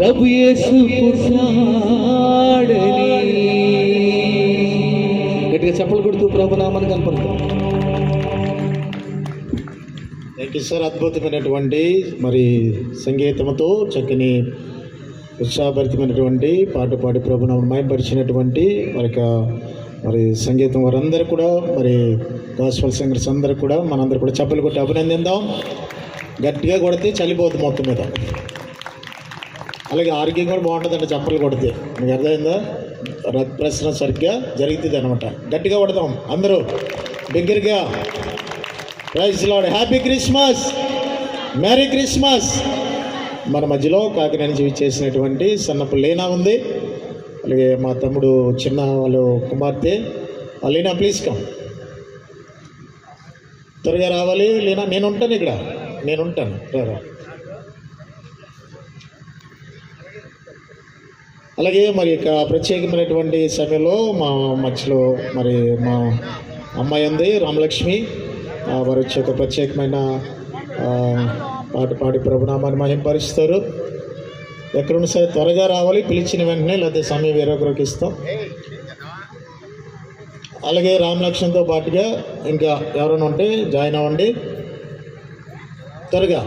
ప్రభు యేసు పుట్టాడని. గట్టిగా చప్పలు కొడుతూ ప్రభు నామాన్ని కనపడతాం. Thank you sir. అద్భుతమైనటువంటి మరి సంగీతంతో చక్కని ఉత్సాహభరితమైనటువంటి పాట పాడి ప్రభునామను మహిమపరిచినటువంటి మరి సంగీతం వారందరూ కూడా మరి గాస్పల్ సింగర్స్ అందరూ కూడా మనందరూ కూడా చప్పలు కొట్టి అభినందిద్దాం. గట్టిగా కొడితే చలిపోతుంది మొత్తం మీద. అలాగే ఆరోగ్యం కూడా బాగుంటుందండి చప్పలు కొడితే. మీకు అర్థమైందా? రక్త ప్రసరణ సరిగ్గా జరుగుతుంది అనమాట. గట్టిగా కొడదాం అందరూ బిగ్గరగా. Praise lord. Happy Christmas, merry Christmas. మన మధ్యలో కాకినాడ నుంచి చేసినటువంటి సన్నపు లీనా ఉంది. అలాగే మా తమ్ముడు చిన్న వాళ్ళు కుమార్తె లీనా, ప్లీజ్ కమ్. త్వరగా రావాలి లీనా. నేను ఉంటాను ఇక్కడ, నేను ఉంటాను. రా. అలాగే మరి ఇక ప్రత్యేకమైనటువంటి సమయంలో మా మధ్యలో మరి మా అమ్మాయి ఉంది రామలక్ష్మి. వారు వచ్చి ఒక ప్రత్యేకమైన పాట పాడి ప్రభునామాన్ని మహిమపరుస్తారు. ఎక్కడున్న సరే త్వరగా రావాలి, పిలిచిన వెంటనే, లేకపోతే సమయం వేరొకరికి ఇస్తాం. అలాగే రామలక్ష్మితో పాటుగా ఇంకా ఎవరైనా ఉంటే జాయిన్ అవ్వండి త్వరగా.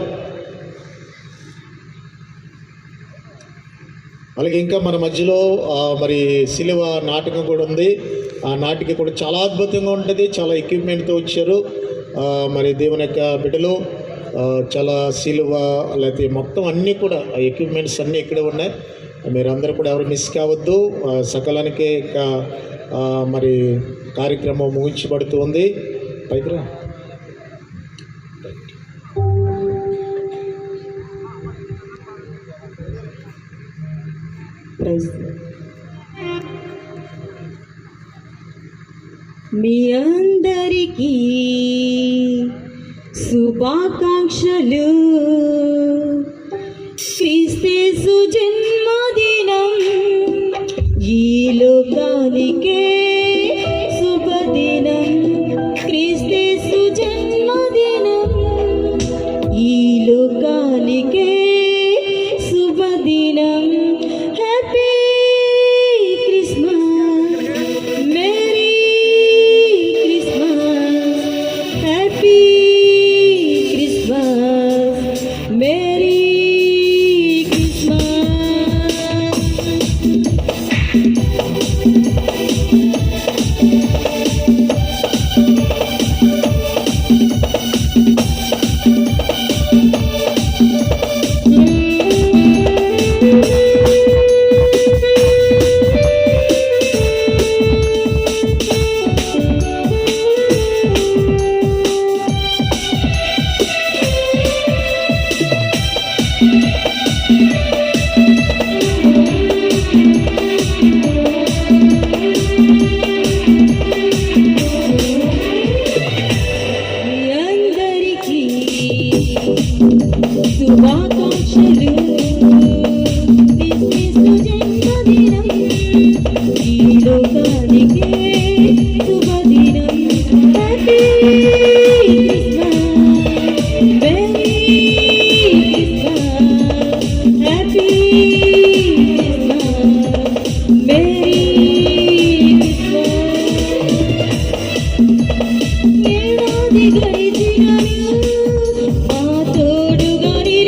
అలాగే ఇంకా మన మధ్యలో మరి సిలువ నాటకం కూడా ఉంది. ఆ నాటిక కూడా చాలా అద్భుతంగా ఉంటుంది. చాలా ఎక్విప్మెంట్తో వచ్చారు మరి దేవుని యొక్క బిడ్డలు. చాలా సిలువ లేకపోతే మొత్తం అన్నీ కూడా ఆ ఎక్విప్మెంట్స్ అన్నీ ఇక్కడే ఉన్నాయి. మీరందరూ కూడా ఎవరు మిస్ కావద్దు. సకాలానికి మరి కార్యక్రమం ముగించబడుతూ ఉంది. పైకిరా. మీ అందరికీ శుభాకాంక్షలు. క్రీస్తు జన్మదినం ఈ లోకానికే శుభదినం. క్రీస్తు జన్మదినం ఈ లోకానికే శుభదినం. Happy Christmas, merry Christmas, happy Christmas, merry Christmas. శుభాకాంక్షలు. క్రీస్తు జన్మదినం ఈ లోకానికే శుభదినం. Happy Christmas, merry Christmas, happy Christmas, merry Christmas. ఏడాది గడిచినను శుభాకాంక్షలు.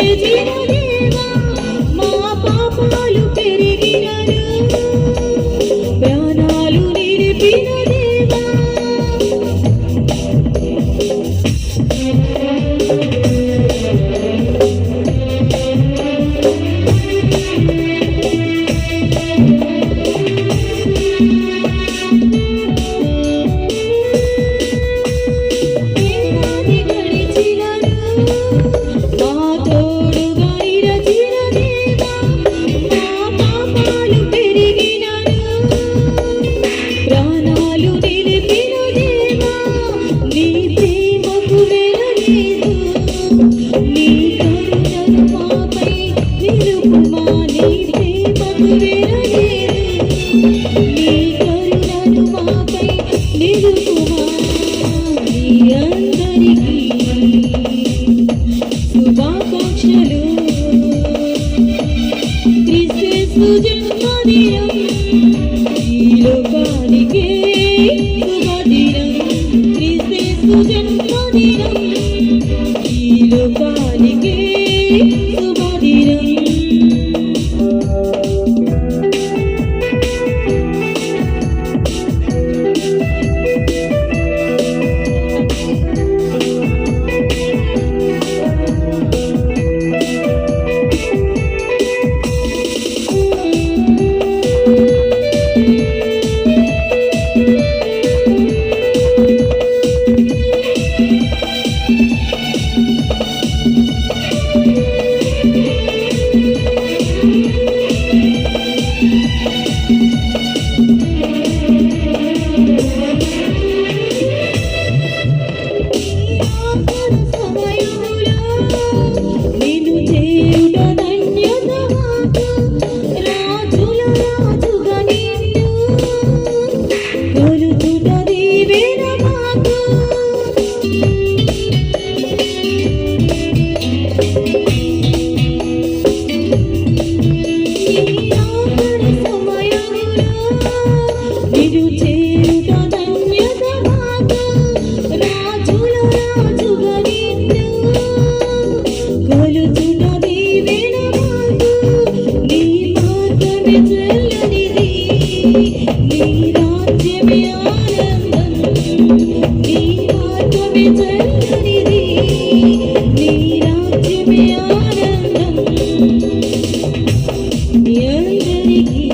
క్రీస్తు జన్మదినం ఈ లోకానికే శుభదినం క్రీస్తు జన్మదినం ఈ లోకానికే శుభదినం నిన్ను చేయుట ధన్యత మాకు రాజుల రాజుగా నిన్ను కొలుచుట దీవెన మాకు నీ ఆఖరి సమయములో నిన్ను చేయుట ధన్యత మాకు రాజుల రాజుగా నిన్ను కొలుచుట దీవెన మాకు నీ మార్గమే చల్లనిది నీ రాజ్యమే ఆనందం నీ మార్గమే చల్లనిది నీ రాజ్యమే ఆనందం మీ అందరికీ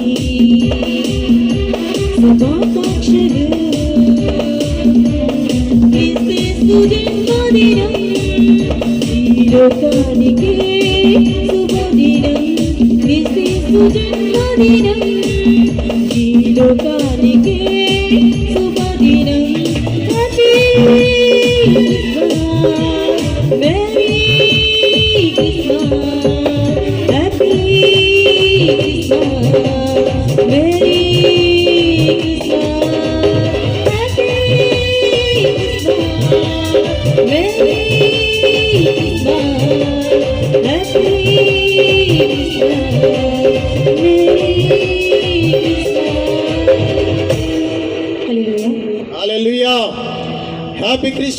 శుభాకాంక్షలు క్రీస్తు జన్మదినం ఈ లోకానికే శుభదినం క్రీస్తు జన్మదినం ఈ లోకానికే శుభదినం happy Christmas merry Christmas happy Christmas merry Christmas happy Christmas merry hallelujah. Happy Christmas.